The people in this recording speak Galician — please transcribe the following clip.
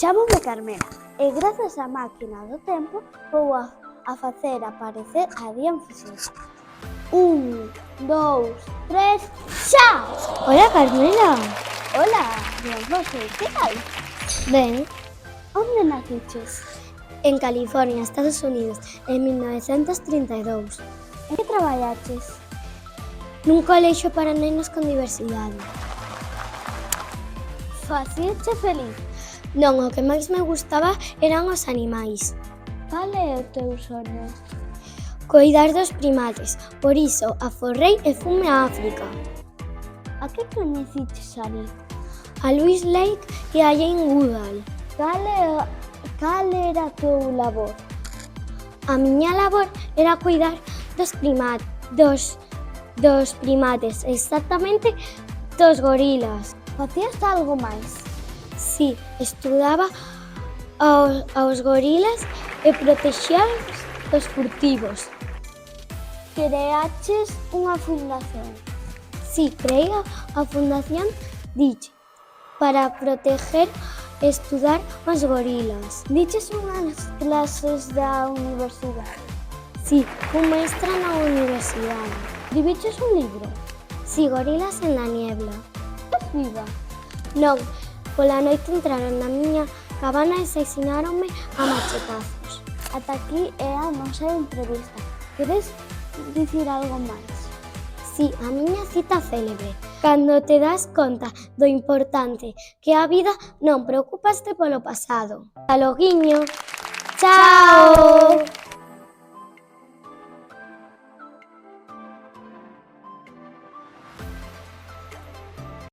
Chámome Carmela e grazas á máquina do tempo vou a facer aparecer a diénfise. 1, 2, 3, xa! Hola, Carmela. Hola, Diénfise, que tal? Ben, Onde naciches? en California, Estados Unidos, en 1932, En que traballaches? nun colexio para nenos con diversidade. Facíache feliz? Non, o que máis me gustaba eran os animais. Cal é o teu soño? Coidar dos primates, por iso aforrei e fume a África. A que coñeciches ali? A Louise Lake e a Jane Goodall. Cal era a teu labor? A miña labor era cuidar dos primates, exactamente dos gorilas. Facías algo máis? Si, estudaba aos gorilas e protexíaos dos furtivos. Creaches unha fundación? Si, creei a Fundación Dich para proteger e estudar os gorilas. Diches unhas clases da universidade? Si, fui maestra na universidade. Escribiches un libro? Si, Gorilas en la niebla. Estás viva? Non, pola noite entraron na miña cabana e asasináronme a machetazos. Ata aquí é a nosa entrevista. Queres dicir algo máis? Si, a miña cita célebre. Cando te das conta do importante que é a vida, non preocupaste polo pasado. Ata loguiño. Chao!